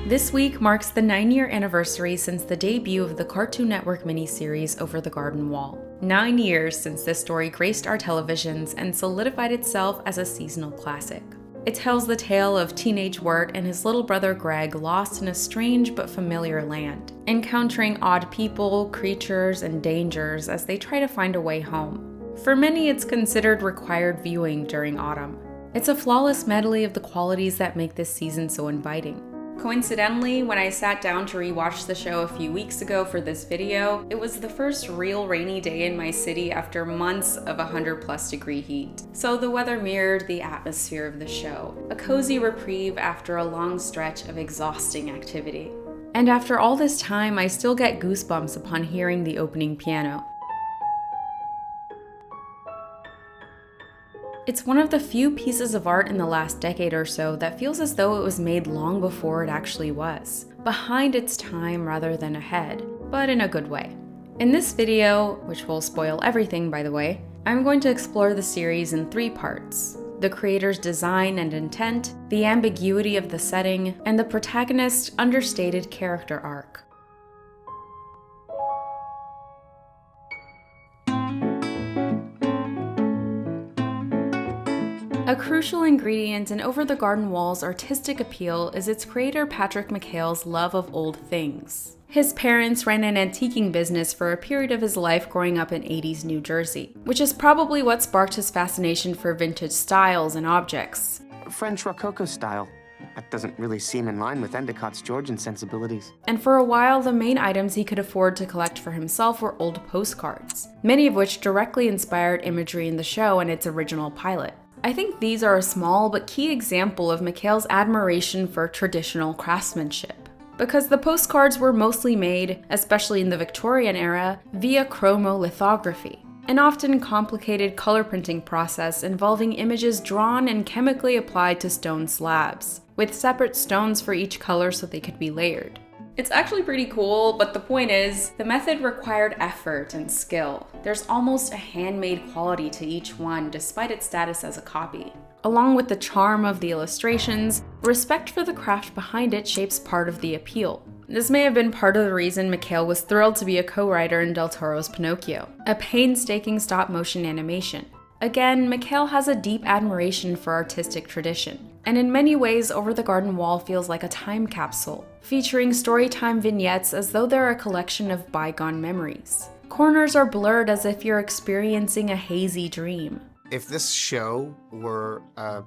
This week marks the 9-year anniversary since the debut of the Cartoon Network miniseries Over the Garden Wall. 9 years since this story graced our televisions and solidified itself as a seasonal classic. It tells the tale of teenage Wirt and his little brother Greg lost in a strange but familiar land, encountering odd people, creatures, and dangers as they try to find a way home. For many, it's considered required viewing during autumn. It's a flawless medley of the qualities that make this season so inviting. Coincidentally, when I sat down to rewatch the show a few weeks ago for this video, it was the first real rainy day in my city after months of 100+ degree heat. So the weather mirrored the atmosphere of the show, a cozy reprieve after a long stretch of exhausting activity. And after all this time, I still get goosebumps upon hearing the opening piano. It's one of the few pieces of art in the last decade or so that feels as though it was made long before it actually was, behind its time rather than ahead, but in a good way. In this video, which will spoil everything by the way, I'm going to explore the series in 3 parts: the creator's design and intent, the ambiguity of the setting, and the protagonist's understated character arc. A crucial ingredient in Over the Garden Wall's artistic appeal is its creator Patrick McHale's love of old things. His parents ran an antiquing business for a period of his life growing up in 80s New Jersey, which is probably what sparked his fascination for vintage styles and objects. French Rococo style. That doesn't really seem in line with Endicott's Georgian sensibilities. And for a while, the main items he could afford to collect for himself were old postcards, many of which directly inspired imagery in the show and its original pilot. I think these are a small but key example of McHale's admiration for traditional craftsmanship, because the postcards were mostly made, especially in the Victorian era, via chromolithography, an often complicated color printing process involving images drawn and chemically applied to stone slabs, with separate stones for each color so they could be layered. It's actually pretty cool, but the point is, the method required effort and skill. There's almost a handmade quality to each one, despite its status as a copy. Along with the charm of the illustrations, respect for the craft behind it shapes part of the appeal. This may have been part of the reason McHale was thrilled to be a co-writer in Del Toro's Pinocchio, a painstaking stop-motion animation. Again, McHale has a deep admiration for artistic tradition, and in many ways, Over the Garden Wall feels like a time capsule, featuring storytime vignettes as though they're a collection of bygone memories. Corners are blurred as if you're experiencing a hazy dream. If this show were a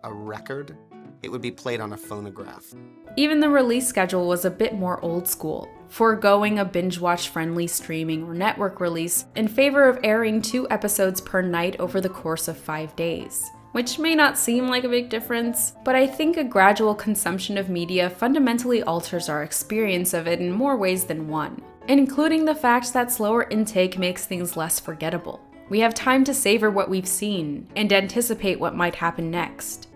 record, it would be played on a phonograph. Even the release schedule was a bit more old school, foregoing a binge-watch friendly streaming or network release in favor of airing 2 episodes per night over the course of 5 days. Which may not seem like a big difference, but I think a gradual consumption of media fundamentally alters our experience of it in more ways than one, including the fact that slower intake makes things less forgettable. We have time to savor what we've seen and anticipate what might happen next.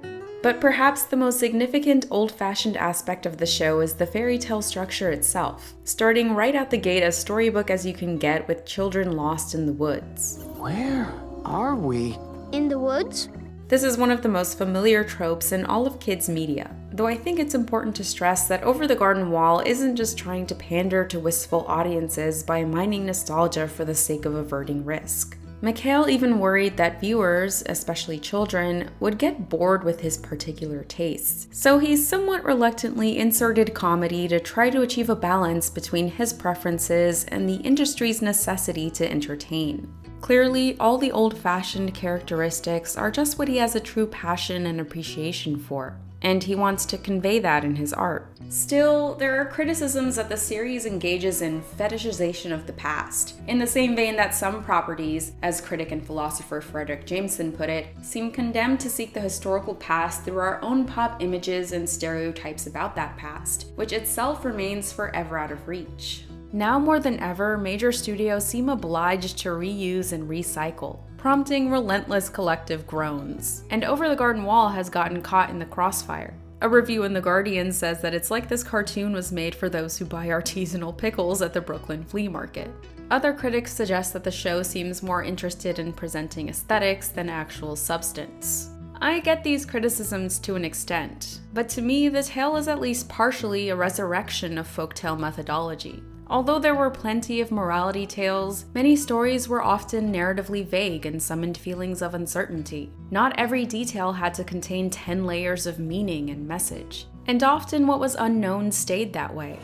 But perhaps the most significant old-fashioned aspect of the show is the fairy tale structure itself, starting right out the gate as storybook as you can get with children lost in the woods. Where are we? In the woods? This is one of the most familiar tropes in all of kids' media, though I think it's important to stress that Over the Garden Wall isn't just trying to pander to wistful audiences by mining nostalgia for the sake of averting risk. McHale even worried that viewers, especially children, would get bored with his particular tastes, so he somewhat reluctantly inserted comedy to try to achieve a balance between his preferences and the industry's necessity to entertain. Clearly, all the old-fashioned characteristics are just what he has a true passion and appreciation for, and he wants to convey that in his art. Still, there are criticisms that the series engages in fetishization of the past, in the same vein that some properties, as critic and philosopher Frederick Jameson put it, seem condemned to seek the historical past through our own pop images and stereotypes about that past, which itself remains forever out of reach. Now more than ever, major studios seem obliged to reuse and recycle, prompting relentless collective groans. And Over the Garden Wall has gotten caught in the crossfire. A review in The Guardian says that it's like this cartoon was made for those who buy artisanal pickles at the Brooklyn flea market. Other critics suggest that the show seems more interested in presenting aesthetics than actual substance. I get these criticisms to an extent, but to me, the tale is at least partially a resurrection of folktale methodology. Although there were plenty of morality tales, many stories were often narratively vague and summoned feelings of uncertainty. Not every detail had to contain 10 layers of meaning and message, and often what was unknown stayed that way.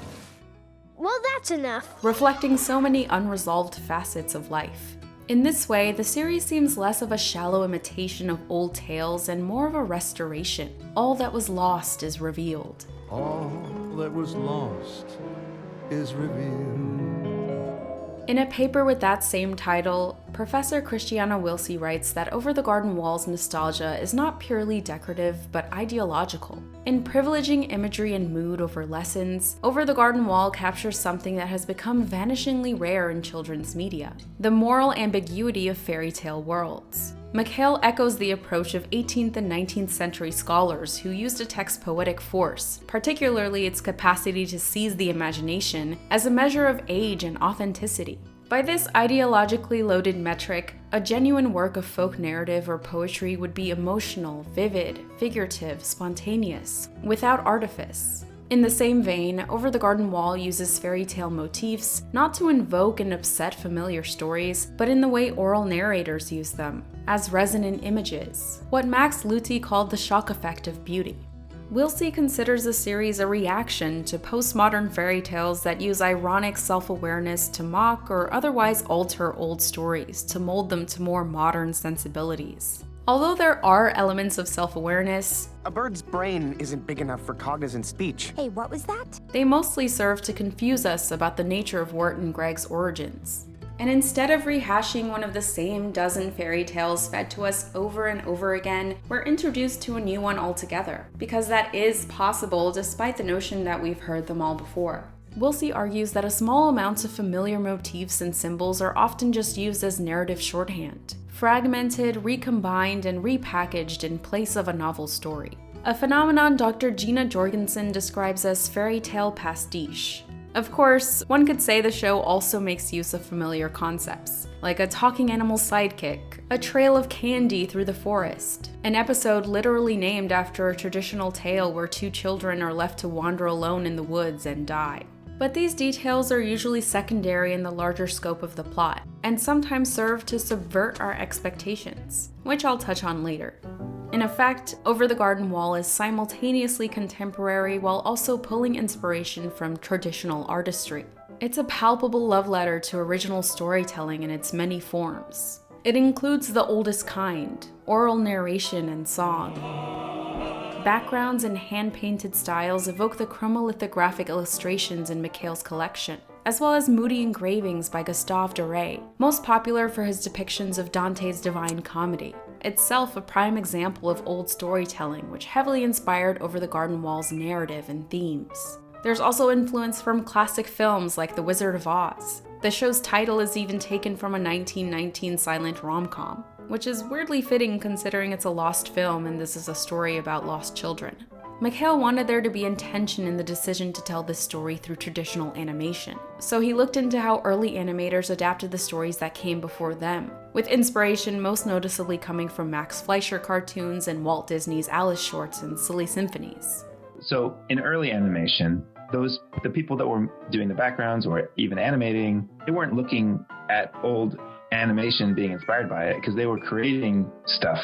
Well, that's enough. Reflecting so many unresolved facets of life. In this way, the series seems less of a shallow imitation of old tales and more of a restoration. All that was lost is revealed. All that was lost is revealed. In a paper with that same title, Professor Christiana Wilsey writes that Over the Garden Wall's nostalgia is not purely decorative, but ideological. In privileging imagery and mood over lessons, Over the Garden Wall captures something that has become vanishingly rare in children's media: the moral ambiguity of fairy tale worlds. McHale echoes the approach of 18th and 19th century scholars who used a text's poetic force, particularly its capacity to seize the imagination, as a measure of age and authenticity. By this ideologically loaded metric, a genuine work of folk narrative or poetry would be emotional, vivid, figurative, spontaneous, without artifice. In the same vein, Over the Garden Wall uses fairy tale motifs not to invoke and upset familiar stories, but in the way oral narrators use them, as resonant images, what Max Luthi called the shock effect of beauty. Wilsey considers the series a reaction to postmodern fairy tales that use ironic self-awareness to mock or otherwise alter old stories to mold them to more modern sensibilities. Although there are elements of self-awareness, A bird's brain isn't big enough for cognizant speech. Hey, what was that? they mostly serve to confuse us about the nature of Wirt and Greg's origins. And instead of rehashing one of the same dozen fairy tales fed to us over and over again, we're introduced to a new one altogether, because that is possible despite the notion that we've heard them all before. Wilsey argues that a small amount of familiar motifs and symbols are often just used as narrative shorthand, fragmented, recombined, and repackaged in place of a novel story. A phenomenon Dr. Gina Jorgensen describes as fairy tale pastiche. Of course, one could say the show also makes use of familiar concepts, like a talking animal sidekick, a trail of candy through the forest, an episode literally named after a traditional tale where two children are left to wander alone in the woods and die. But these details are usually secondary in the larger scope of the plot, and sometimes serve to subvert our expectations, which I'll touch on later. In effect, Over the Garden Wall is simultaneously contemporary while also pulling inspiration from traditional artistry. It's a palpable love letter to original storytelling in its many forms. It includes the oldest kind, oral narration and song. Backgrounds and hand-painted styles evoke the chromolithographic illustrations in McHale's collection, as well as moody engravings by Gustave Doré, most popular for his depictions of Dante's Divine Comedy, itself a prime example of old storytelling which heavily inspired Over the Garden Wall's narrative and themes. There's also influence from classic films like The Wizard of Oz. The show's title is even taken from a 1919 silent rom-com, which is weirdly fitting considering it's a lost film and this is a story about lost children. McHale wanted there to be intention in the decision to tell this story through traditional animation, so he looked into how early animators adapted the stories that came before them, with inspiration most noticeably coming from Max Fleischer cartoons and Walt Disney's Alice shorts and Silly Symphonies. So in early animation, the people that were doing the backgrounds or even animating, they weren't looking at old animation being inspired by it because they were creating stuff.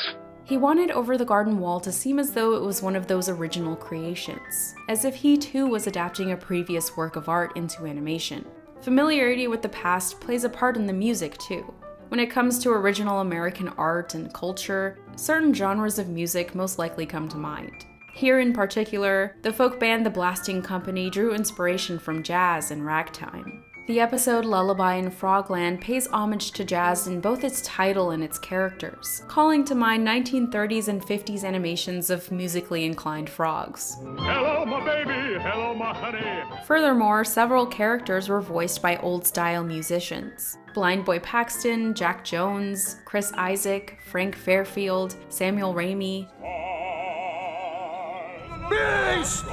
He wanted Over the Garden Wall to seem as though it was one of those original creations, as if he too was adapting a previous work of art into animation. Familiarity with the past plays a part in the music too. When it comes to original American art and culture, certain genres of music most likely come to mind. Here in particular, the folk band The Blasting Company drew inspiration from jazz and ragtime. The episode Lullaby in Frogland pays homage to jazz in both its title and its characters, calling to mind 1930s and 50s animations of musically inclined frogs. Hello, my baby. Hello, my honey. Furthermore, several characters were voiced by old-style musicians. Blind Boy Paxton, Jack Jones, Chris Isaak, Frank Fairfield, Samuel Ramey. Beast!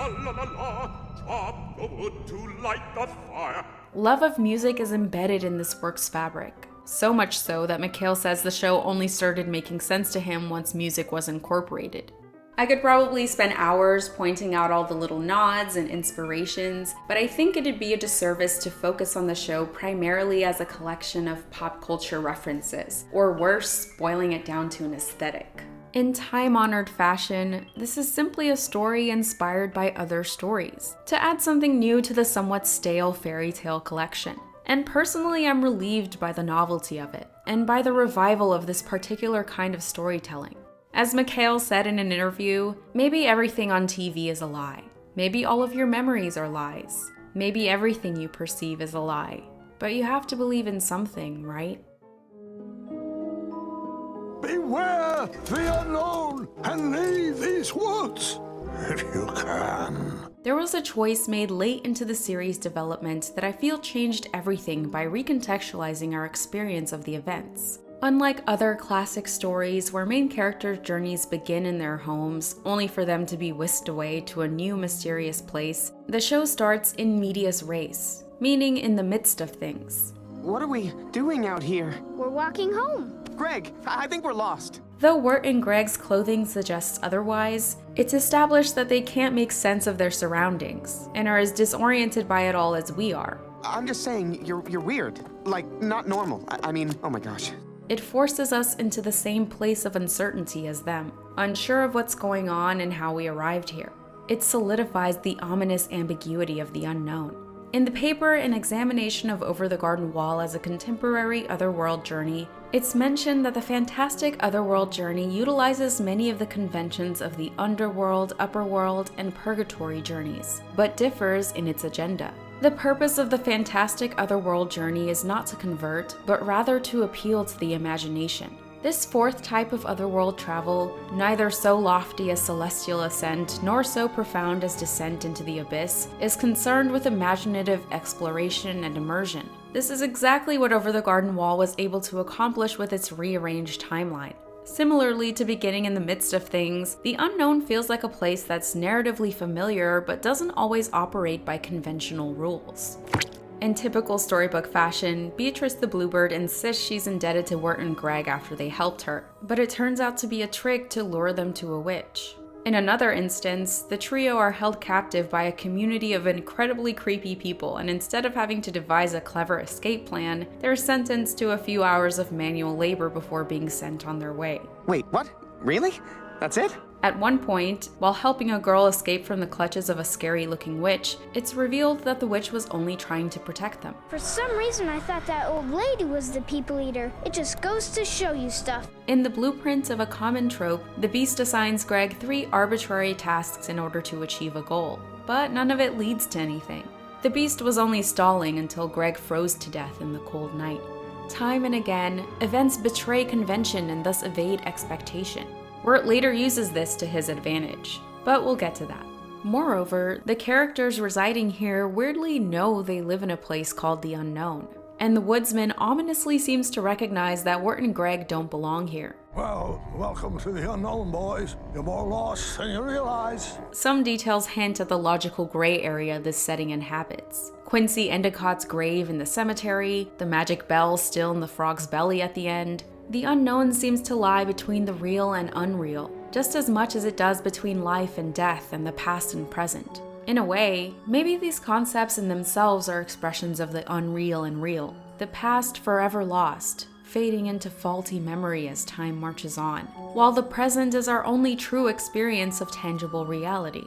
Chop the wood to light the fire. Love of music is embedded in this work's fabric. So much so that McHale says the show only started making sense to him once music was incorporated. I could probably spend hours pointing out all the little nods and inspirations, but I think it'd be a disservice to focus on the show primarily as a collection of pop culture references, or worse, boiling it down to an aesthetic. In time-honored fashion, this is simply a story inspired by other stories, to add something new to the somewhat stale fairy tale collection. And personally, I'm relieved by the novelty of it, and by the revival of this particular kind of storytelling. As McHale said in an interview, maybe everything on TV is a lie. Maybe all of your memories are lies. Maybe everything you perceive is a lie. But you have to believe in something, right? Beware the unknown and leave these woods if you can. There was a choice made late into the series' development that I feel changed everything by recontextualizing our experience of the events. Unlike other classic stories where main characters' journeys begin in their homes, only for them to be whisked away to a new mysterious place, the show starts in medias res, meaning in the midst of things. What are we doing out here? We're walking home. Greg, I think we're lost. Though Wirt and Greg's clothing suggests otherwise, it's established that they can't make sense of their surroundings, and are as disoriented by it all as we are. I'm just saying, you're weird. Like, not normal. I mean, oh my gosh. It forces us into the same place of uncertainty as them, unsure of what's going on and how we arrived here. It solidifies the ominous ambiguity of the unknown. In the paper, An Examination of Over the Garden Wall as a Contemporary Otherworld Journey, it's mentioned that the fantastic Otherworld journey utilizes many of the conventions of the Underworld, Upperworld, and Purgatory journeys, but differs in its agenda. The purpose of the fantastic Otherworld journey is not to convert, but rather to appeal to the imagination. This fourth type of otherworld travel, neither so lofty as celestial ascent nor so profound as descent into the abyss, is concerned with imaginative exploration and immersion. This is exactly what Over the Garden Wall was able to accomplish with its rearranged timeline. Similarly to beginning in the midst of things, the unknown feels like a place that's narratively familiar but doesn't always operate by conventional rules. In typical storybook fashion, Beatrice the Bluebird insists she's indebted to Wirt and Greg after they helped her, but it turns out to be a trick to lure them to a witch. In another instance, the trio are held captive by a community of incredibly creepy people, and instead of having to devise a clever escape plan, they're sentenced to a few hours of manual labor before being sent on their way. Wait, what? Really? That's it? At one point, while helping a girl escape from the clutches of a scary-looking witch, it's revealed that the witch was only trying to protect them. For some reason, I thought that old lady was the people eater. It just goes to show you stuff. In the blueprint of a common trope, the Beast assigns Greg 3 arbitrary tasks in order to achieve a goal, but none of it leads to anything. The Beast was only stalling until Greg froze to death in the cold night. Time and again, events betray convention and thus evade expectation. Wirt later uses this to his advantage, but we'll get to that. Moreover, the characters residing here weirdly know they live in a place called the Unknown, and the woodsman ominously seems to recognize that Wirt and Greg don't belong here. Well, welcome to the unknown, boys. You're more lost than you realize. Some details hint at the logical gray area this setting inhabits. Quincy Endicott's grave in the cemetery, the magic bell still in the frog's belly at the end. The unknown seems to lie between the real and unreal, just as much as it does between life and death and the past and present. In a way, maybe these concepts in themselves are expressions of the unreal and real, the past forever lost, fading into faulty memory as time marches on, while the present is our only true experience of tangible reality.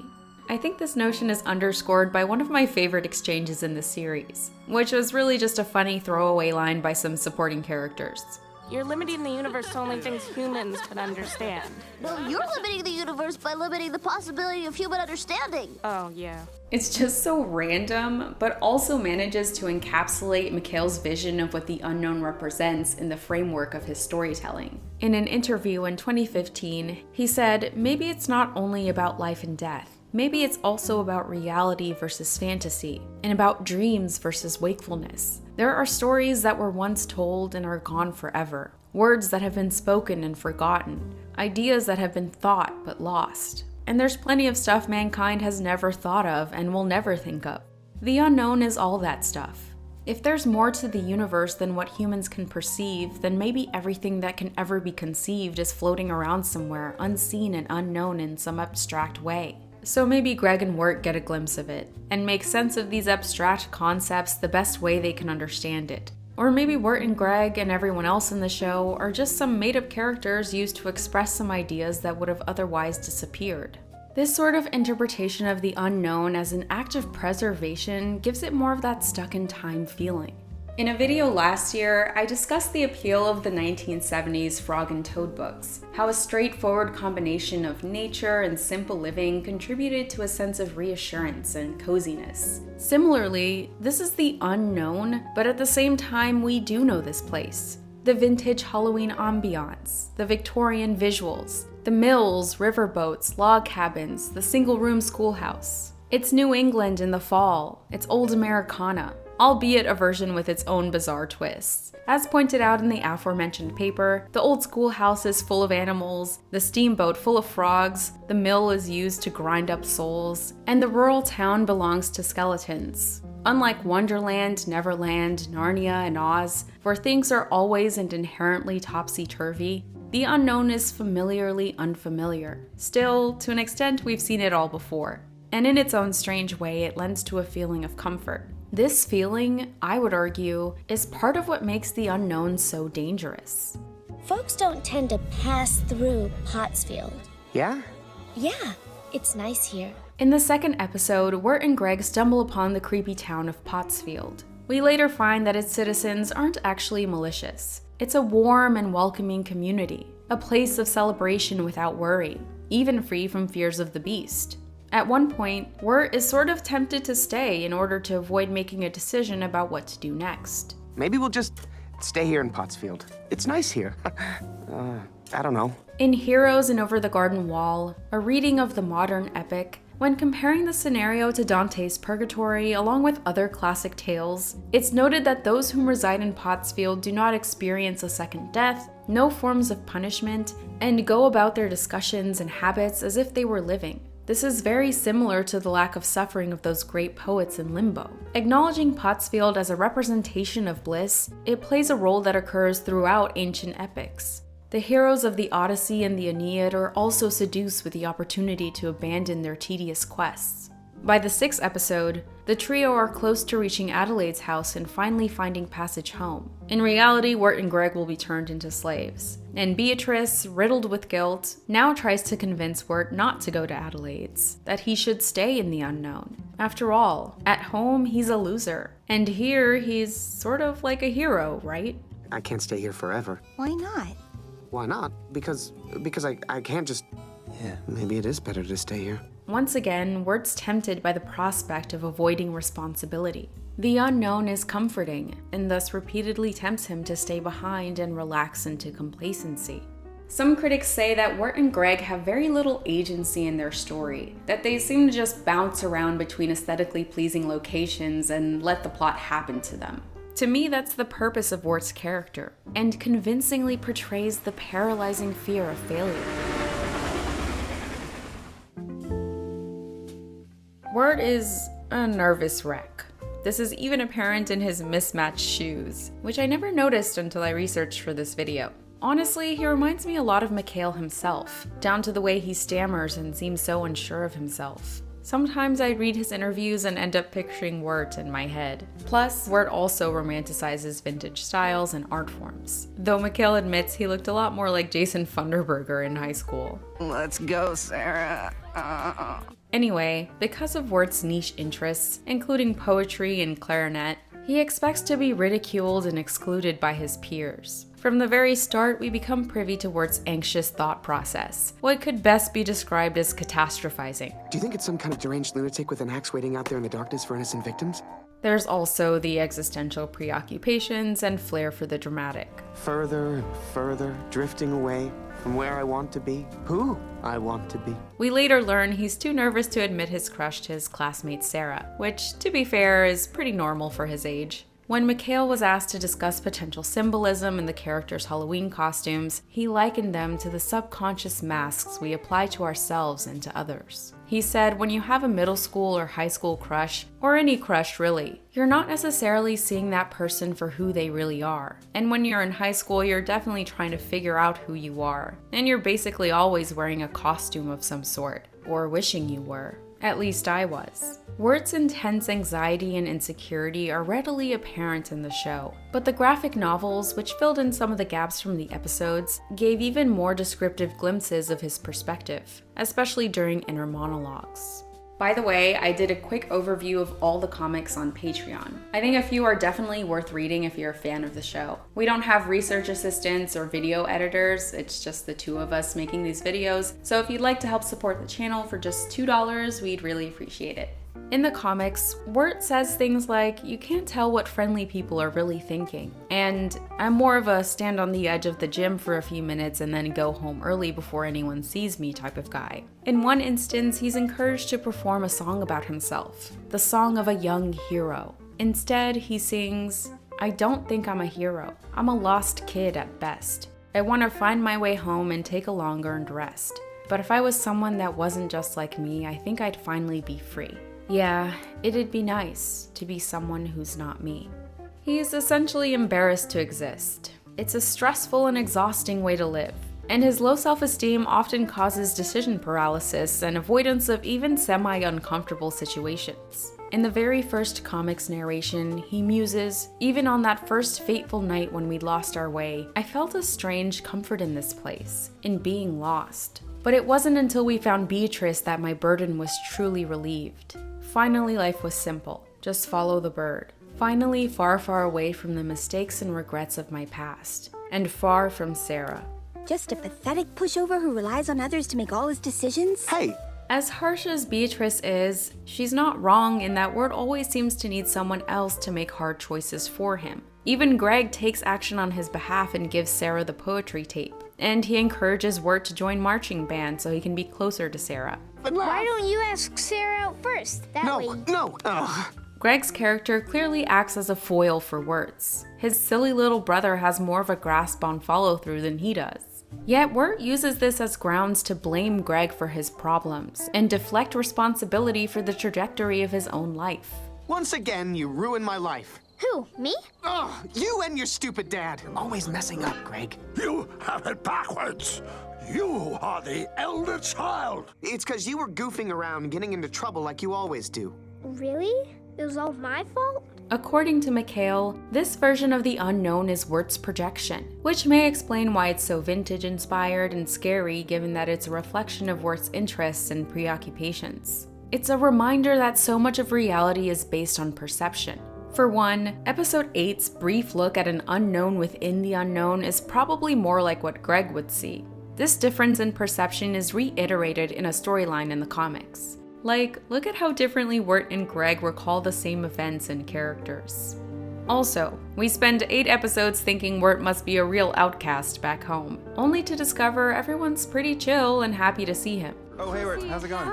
I think this notion is underscored by one of my favorite exchanges in the series, which was really just a funny throwaway line by some supporting characters. You're limiting the universe to only things humans can understand. No, you're limiting the universe by limiting the possibility of human understanding. Oh, yeah. It's just so random, but also manages to encapsulate McHale's vision of what the unknown represents in the framework of his storytelling. In an interview in 2015, he said, "Maybe it's not only about life and death. Maybe it's also about reality versus fantasy, and about dreams versus wakefulness. There are stories that were once told and are gone forever, words that have been spoken and forgotten, ideas that have been thought but lost. And there's plenty of stuff mankind has never thought of and will never think of. The unknown is all that stuff. If there's more to the universe than what humans can perceive, then maybe everything that can ever be conceived is floating around somewhere, unseen and unknown in some abstract way. So maybe Greg and Wirt get a glimpse of it, and make sense of these abstract concepts the best way they can understand it. Or maybe Wirt and Greg and everyone else in the show are just some made-up characters used to express some ideas that would have otherwise disappeared. This sort of interpretation of the unknown as an act of preservation gives it more of that stuck-in-time feeling. In a video last year, I discussed the appeal of the 1970s Frog and Toad books, how a straightforward combination of nature and simple living contributed to a sense of reassurance and coziness. Similarly, this is the unknown, but at the same time we do know this place. The vintage Halloween ambiance, the Victorian visuals, the mills, riverboats, log cabins, the single-room schoolhouse. It's New England in the fall, it's old Americana, albeit a version with its own bizarre twists. As pointed out in the aforementioned paper, the old schoolhouse is full of animals, the steamboat full of frogs, the mill is used to grind up souls, and the rural town belongs to skeletons. Unlike Wonderland, Neverland, Narnia, and Oz, where things are always and inherently topsy-turvy, the unknown is familiarly unfamiliar. Still, to an extent, we've seen it all before. And in its own strange way, it lends to a feeling of comfort. This feeling, I would argue, is part of what makes the unknown so dangerous. Folks don't tend to pass through Pottsfield. Yeah? Yeah, it's nice here. In the second episode, Wirt and Greg stumble upon the creepy town of Pottsfield. We later find that its citizens aren't actually malicious. It's a warm and welcoming community, a place of celebration without worry, even free from fears of the beast. At one point, Wirt is sort of tempted to stay in order to avoid making a decision about what to do next. Maybe we'll just stay here in Pottsfield. It's nice here. I don't know. In Heroes and Over the Garden Wall, a reading of the modern epic, when comparing the scenario to Dante's Purgatory along with other classic tales, it's noted that those who reside in Pottsfield do not experience a second death, no forms of punishment, and go about their discussions and habits as if they were living. This is very similar to the lack of suffering of those great poets in Limbo. Acknowledging Pottsfield as a representation of bliss, it plays a role that occurs throughout ancient epics. The heroes of the Odyssey and the Aeneid are also seduced with the opportunity to abandon their tedious quests. By the sixth episode, the trio are close to reaching Adelaide's house and finally finding passage home. In reality, Wirt and Greg will be turned into slaves, and Beatrice, riddled with guilt, now tries to convince Wirt not to go to Adelaide's, that he should stay in the unknown. After all, at home he's a loser, and here he's sort of like a hero, right? I can't stay here forever. Why not? Why not? Because I can't just... Yeah, maybe it is better to stay here. Once again, Wirt's tempted by the prospect of avoiding responsibility. The unknown is comforting, and thus repeatedly tempts him to stay behind and relax into complacency. Some critics say that Wirt and Greg have very little agency in their story, that they seem to just bounce around between aesthetically pleasing locations and let the plot happen to them. To me, that's the purpose of Wirt's character, and convincingly portrays the paralyzing fear of failure. Wirt is a nervous wreck. This is even apparent in his mismatched shoes, which I never noticed until I researched for this video. Honestly, he reminds me a lot of McHale himself, down to the way he stammers and seems so unsure of himself. Sometimes I read his interviews and end up picturing Wirt in my head. Plus, Wirt also romanticizes vintage styles and art forms, though McHale admits he looked a lot more like Jason Funderburger in high school. Let's go, Sarah. Anyway, because of Wirt's niche interests, including poetry and clarinet, he expects to be ridiculed and excluded by his peers. From the very start, we become privy to Wirt's anxious thought process, what could best be described as catastrophizing. Do you think it's some kind of deranged lunatic with an axe waiting out there in the darkness for innocent victims? There's also the existential preoccupations and flair for the dramatic. Further and further, drifting away from where I want to be, who I want to be. We later learn he's too nervous to admit his crush to his classmate Sarah, which, to be fair, is pretty normal for his age. When McHale was asked to discuss potential symbolism in the characters' Halloween costumes, he likened them to the subconscious masks we apply to ourselves and to others. He said, when you have a middle school or high school crush, or any crush really, you're not necessarily seeing that person for who they really are. And when you're in high school, you're definitely trying to figure out who you are. And you're basically always wearing a costume of some sort, or wishing you were. At least I was. Wirt's intense anxiety and insecurity are readily apparent in the show, but the graphic novels, which filled in some of the gaps from the episodes, gave even more descriptive glimpses of his perspective, especially during inner monologues. By the way, I did a quick overview of all the comics on Patreon. I think a few are definitely worth reading if you're a fan of the show. We don't have research assistants or video editors, it's just the two of us making these videos, so if you'd like to help support the channel for just $2, we'd really appreciate it. In the comics, Wirt says things like, you can't tell what friendly people are really thinking, and I'm more of a stand on the edge of the gym for a few minutes and then go home early before anyone sees me type of guy. In one instance, he's encouraged to perform a song about himself, the song of a young hero. Instead, he sings, I don't think I'm a hero. I'm a lost kid at best. I want to find my way home and take a long-earned rest. But if I was someone that wasn't just like me, I think I'd finally be free. Yeah, it'd be nice to be someone who's not me. He's essentially embarrassed to exist. It's a stressful and exhausting way to live, and his low self-esteem often causes decision paralysis and avoidance of even semi-uncomfortable situations. In the very first comic's narration, he muses, even on that first fateful night when we lost our way, I felt a strange comfort in this place, in being lost. But it wasn't until we found Beatrice that my burden was truly relieved. Finally, life was simple. Just follow the bird. Finally, far, far away from the mistakes and regrets of my past. And far from Sarah. Just a pathetic pushover who relies on others to make all his decisions? Hey! As harsh as Beatrice is, she's not wrong in that Wirt always seems to need someone else to make hard choices for him. Even Greg takes action on his behalf and gives Sarah the poetry tape. And he encourages Wirt to join marching band so he can be closer to Sarah. But why don't you ask Sarah out first? That way. No. Greg's character clearly acts as a foil for Wirt's. His silly little brother has more of a grasp on follow-through than he does. Yet Wirt uses this as grounds to blame Greg for his problems and deflect responsibility for the trajectory of his own life. Once again, you ruined my life. Who, me? Oh, you and your stupid dad. Always messing up, Greg. You have it backwards. You are the elder child. It's because you were goofing around and getting into trouble like you always do. Really? It was all my fault? According to McHale, this version of the unknown is Wirt's projection, which may explain why it's so vintage-inspired and scary given that it's a reflection of Wirt's interests and preoccupations. It's a reminder that so much of reality is based on perception. For one, Episode 8's brief look at an unknown within the unknown is probably more like what Greg would see. This difference in perception is reiterated in a storyline in the comics. Like, look at how differently Wirt and Greg recall the same events and characters. Also, we spend 8 episodes thinking Wirt must be a real outcast back home, only to discover everyone's pretty chill and happy to see him. Oh, hey Wirt, how's it going?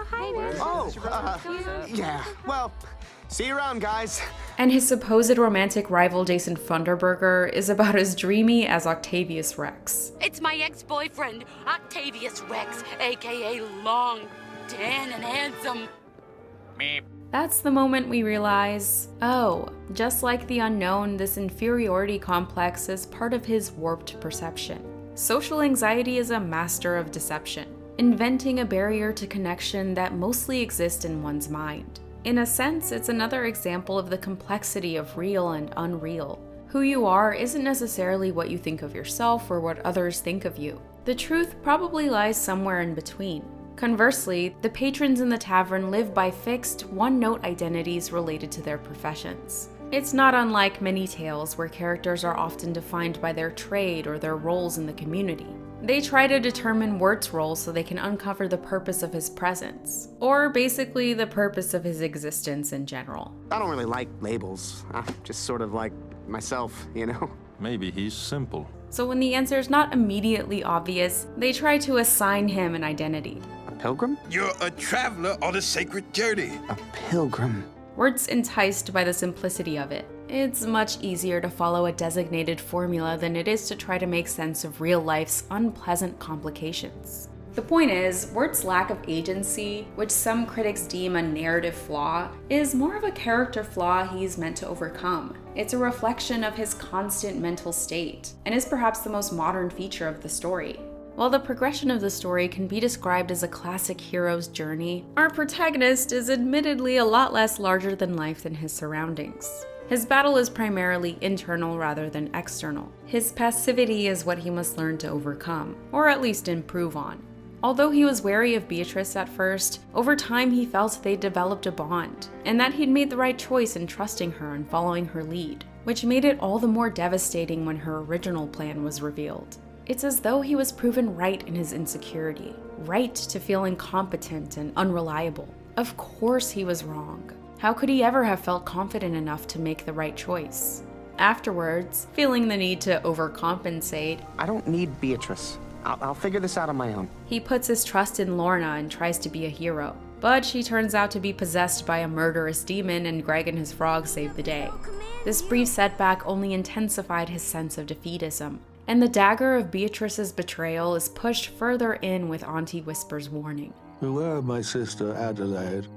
Yeah, well, see you around, guys. And his supposed romantic rival Jason Funderburger is about as dreamy as Octavius Rex. It's my ex-boyfriend, Octavius Rex, aka Long, Dan, and Handsome. Meep. That's the moment we realize, oh, just like the unknown, this inferiority complex is part of his warped perception. Social anxiety is a master of deception, inventing a barrier to connection that mostly exists in one's mind. In a sense, it's another example of the complexity of real and unreal. Who you are isn't necessarily what you think of yourself or what others think of you. The truth probably lies somewhere in between. Conversely, the patrons in the tavern live by fixed, one-note identities related to their professions. It's not unlike many tales where characters are often defined by their trade or their roles in the community. They try to determine Wirt's role so they can uncover the purpose of his presence, or basically the purpose of his existence in general. I don't really like labels. I'm just sort of like myself, you know? Maybe he's simple. So when the answer's not immediately obvious, they try to assign him an identity. A pilgrim? You're a traveler on a sacred journey. A pilgrim. Wirt's enticed by the simplicity of it. It's much easier to follow a designated formula than it is to try to make sense of real life's unpleasant complications. The point is, Wirt's lack of agency, which some critics deem a narrative flaw, is more of a character flaw he's meant to overcome. It's a reflection of his constant mental state, and is perhaps the most modern feature of the story. While the progression of the story can be described as a classic hero's journey, our protagonist is admittedly a lot less larger than life than his surroundings. His battle is primarily internal rather than external. His passivity is what he must learn to overcome, or at least improve on. Although he was wary of Beatrice at first, over time he felt they developed a bond, and that he'd made the right choice in trusting her and following her lead, which made it all the more devastating when her original plan was revealed. It's as though he was proven right in his insecurity, right to feel incompetent and unreliable. Of course he was wrong. How could he ever have felt confident enough to make the right choice? Afterwards, feeling the need to overcompensate, I don't need Beatrice. I'll figure this out on my own. He puts his trust in Lorna and tries to be a hero. But she turns out to be possessed by a murderous demon, and Greg and his frog save the day. This brief setback only intensified his sense of defeatism, and the dagger of Beatrice's betrayal is pushed further in with Auntie Whisper's warning. Beware of my sister Adelaide.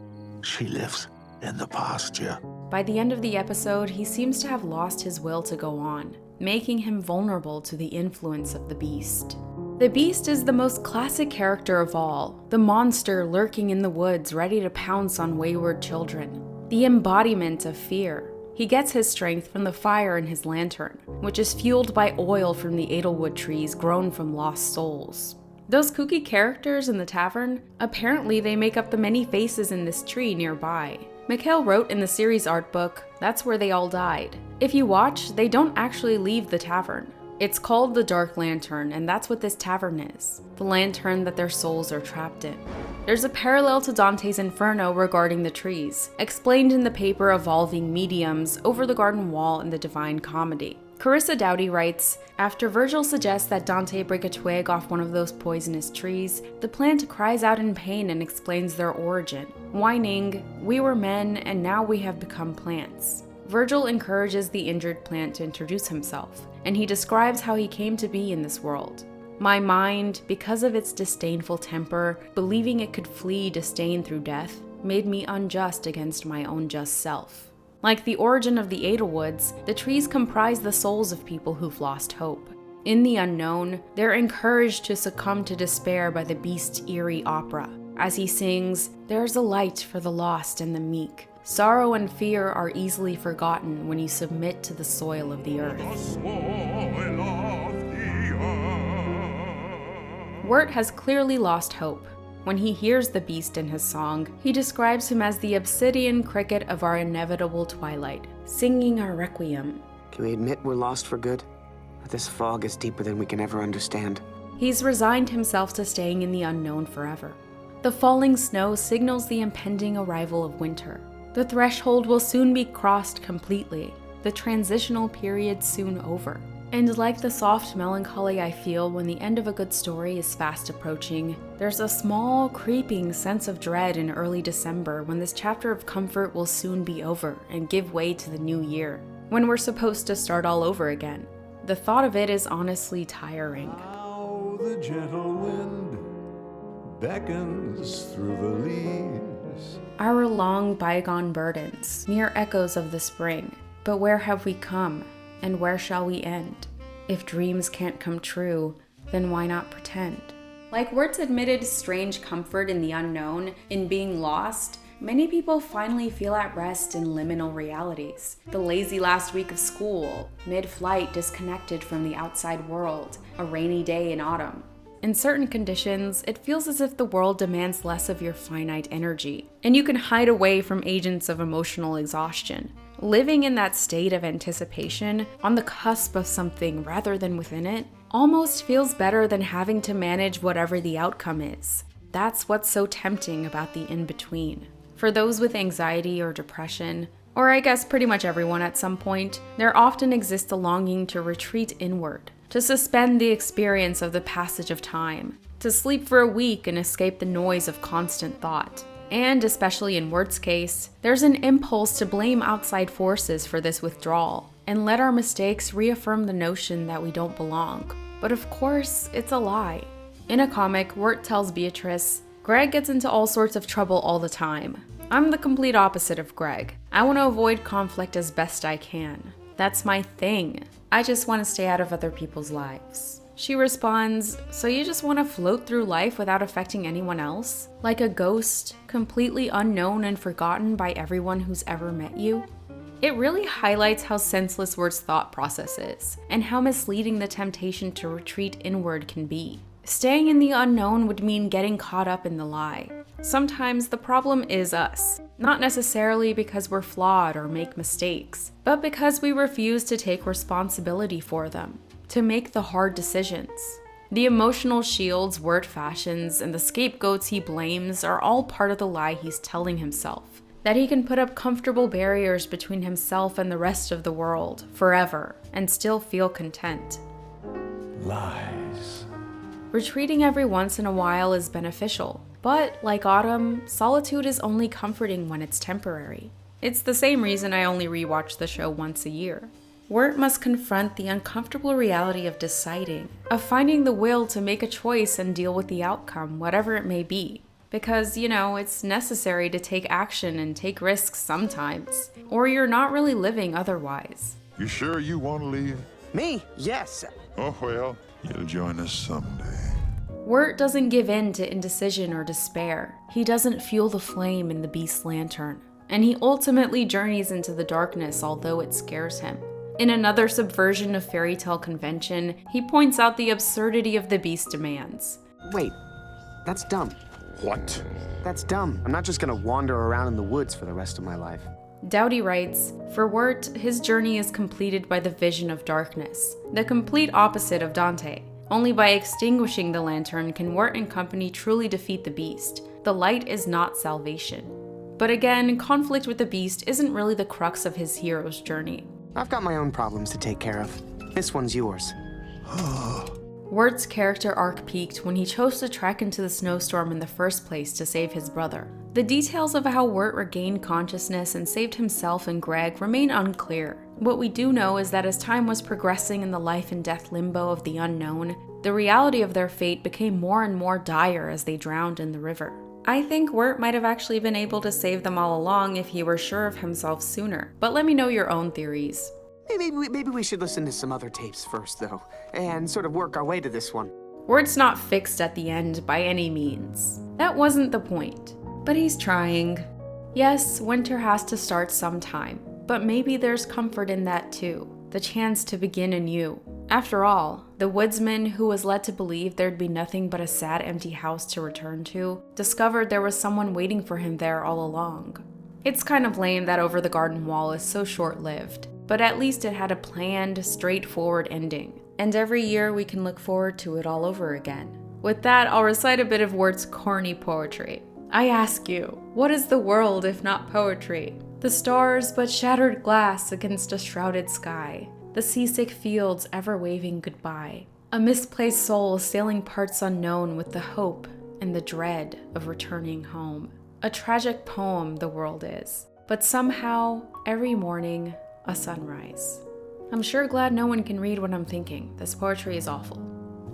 She lives in the pasture. By the end of the episode, he seems to have lost his will to go on, making him vulnerable to the influence of the beast. The Beast is the most classic character of all, the monster lurking in the woods ready to pounce on wayward children, the embodiment of fear. He gets his strength from the fire in his lantern, which is fueled by oil from the Edelwood trees grown from lost souls. Those kooky characters in the tavern, apparently they make up the many faces in this tree nearby. McHale wrote in the series art book, that's where they all died. If you watch, they don't actually leave the tavern. It's called the Dark Lantern, and that's what this tavern is, the lantern that their souls are trapped in. There's a parallel to Dante's Inferno regarding the trees, explained in the paper Evolving Mediums, Over the Garden Wall in the Divine Comedy. Carissa Dowdy writes, after Virgil suggests that Dante break a twig off one of those poisonous trees, the plant cries out in pain and explains their origin, whining, "We were men, and now we have become plants." Virgil encourages the injured plant to introduce himself, and he describes how he came to be in this world. My mind, because of its disdainful temper, believing it could flee disdain through death, made me unjust against my own just self. Like the origin of the Edelwoods, the trees comprise the souls of people who've lost hope. In the unknown, they're encouraged to succumb to despair by the beast's eerie opera. As he sings, "There's a light for the lost and the meek. Sorrow and fear are easily forgotten when you submit to the soil of the earth." Wirt has clearly lost hope. When he hears the beast in his song, he describes him as the obsidian cricket of our inevitable twilight, singing our requiem. Can we admit we're lost for good? That this fog is deeper than we can ever understand. He's resigned himself to staying in the unknown forever. The falling snow signals the impending arrival of winter. The threshold will soon be crossed completely, the transitional period soon over. And like the soft melancholy I feel when the end of a good story is fast approaching, there's a small, creeping sense of dread in early December when this chapter of comfort will soon be over and give way to the new year, when we're supposed to start all over again. The thought of it is honestly tiring. How the gentle wind beckons through the leaves. Our long bygone burdens, mere echoes of the spring. But where have we come, and where shall we end? If dreams can't come true, then why not pretend? Like Wirt's admitted strange comfort in the unknown, in being lost, many people finally feel at rest in liminal realities. The lazy last week of school, mid-flight disconnected from the outside world, a rainy day in autumn. In certain conditions, it feels as if the world demands less of your finite energy, and you can hide away from agents of emotional exhaustion. Living in that state of anticipation, on the cusp of something rather than within it, almost feels better than having to manage whatever the outcome is. That's what's so tempting about the in-between. For those with anxiety or depression, or I guess pretty much everyone at some point, there often exists a longing to retreat inward, to suspend the experience of the passage of time, to sleep for a week and escape the noise of constant thought. And especially in Wirt's case, there's an impulse to blame outside forces for this withdrawal and let our mistakes reaffirm the notion that we don't belong. But of course, it's a lie. In a comic, Wirt tells Beatrice, "Greg gets into all sorts of trouble all the time. I'm the complete opposite of Greg. I want to avoid conflict as best I can. That's my thing. I just want to stay out of other people's lives." She responds, "So you just want to float through life without affecting anyone else? Like a ghost, completely unknown and forgotten by everyone who's ever met you?" It really highlights how senseless Wirt's thought process is, and how misleading the temptation to retreat inward can be. Staying in the unknown would mean getting caught up in the lie. Sometimes the problem is us, not necessarily because we're flawed or make mistakes, but because we refuse to take responsibility for them, to make the hard decisions. The emotional shields Wirt fashions and the scapegoats he blames are all part of the lie he's telling himself, that he can put up comfortable barriers between himself and the rest of the world forever and still feel content. Lies. Retreating every once in a while is beneficial, but like Autumn, solitude is only comforting when it's temporary. It's the same reason I only rewatch the show once a year. Wirt must confront the uncomfortable reality of deciding, of finding the will to make a choice and deal with the outcome, whatever it may be. Because, it's necessary to take action and take risks sometimes, or you're not really living otherwise. You sure you want to leave? Me? Yes. Oh, well, you'll join us someday. Wirt doesn't give in to indecision or despair. He doesn't fuel the flame in the beast's lantern. And he ultimately journeys into the darkness, although it scares him. In another subversion of fairytale convention, he points out the absurdity of the beast's demands. Wait, that's dumb. What? That's dumb. I'm not just gonna wander around in the woods for the rest of my life. Dowdy writes, "For Wirt, his journey is completed by the vision of darkness, the complete opposite of Dante. Only by extinguishing the lantern can Wirt and company truly defeat the beast. The light is not salvation." But again, conflict with the beast isn't really the crux of his hero's journey. I've got my own problems to take care of. This one's yours. Wirt's character arc peaked when he chose to trek into the snowstorm in the first place to save his brother. The details of how Wirt regained consciousness and saved himself and Greg remain unclear. What we do know is that as time was progressing in the life and death limbo of the unknown, the reality of their fate became more and more dire as they drowned in the river. I think Wirt might have actually been able to save them all along if he were sure of himself sooner, but let me know your own theories. Maybe we should listen to some other tapes first, though, and sort of work our way to this one. Wirt's not fixed at the end by any means. That wasn't the point, but he's trying. Yes, winter has to start sometime, but maybe there's comfort in that too, the chance to begin anew. After all, the woodsman who was led to believe there'd be nothing but a sad empty house to return to, discovered there was someone waiting for him there all along. It's kind of lame that Over the Garden Wall is so short-lived, but at least it had a planned, straightforward ending, and every year we can look forward to it all over again. With that, I'll recite a bit of Wirt's corny poetry. I ask you, what is the world if not poetry? The stars but shattered glass against a shrouded sky, the seasick fields ever waving goodbye, a misplaced soul sailing parts unknown with the hope and the dread of returning home. A tragic poem the world is, but somehow, every morning, a sunrise. I'm sure glad no one can read what I'm thinking. This poetry is awful.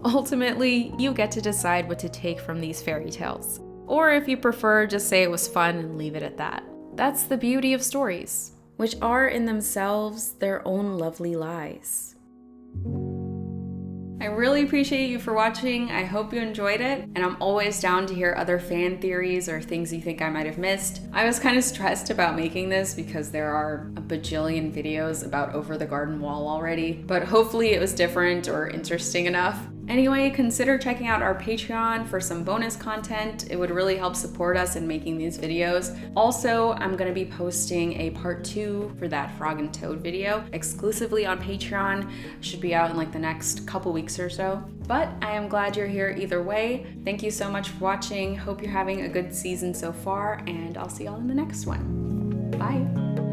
Ultimately, you get to decide what to take from these fairy tales. Or if you prefer, just say it was fun and leave it at that. That's the beauty of stories, which are in themselves their own lovely lies. I really appreciate you for watching. I hope you enjoyed it, and I'm always down to hear other fan theories or things you think I might have missed. I was kind of stressed about making this because there are a bajillion videos about Over the Garden Wall already, but hopefully it was different or interesting enough. Anyway, consider checking out our Patreon for some bonus content. It would really help support us in making these videos. Also, I'm gonna be posting a part 2 for that Frog and Toad video exclusively on Patreon. Should be out in like the next couple weeks or so. But I am glad you're here either way. Thank you so much for watching. Hope you're having a good season so far, and I'll see y'all in the next one. Bye.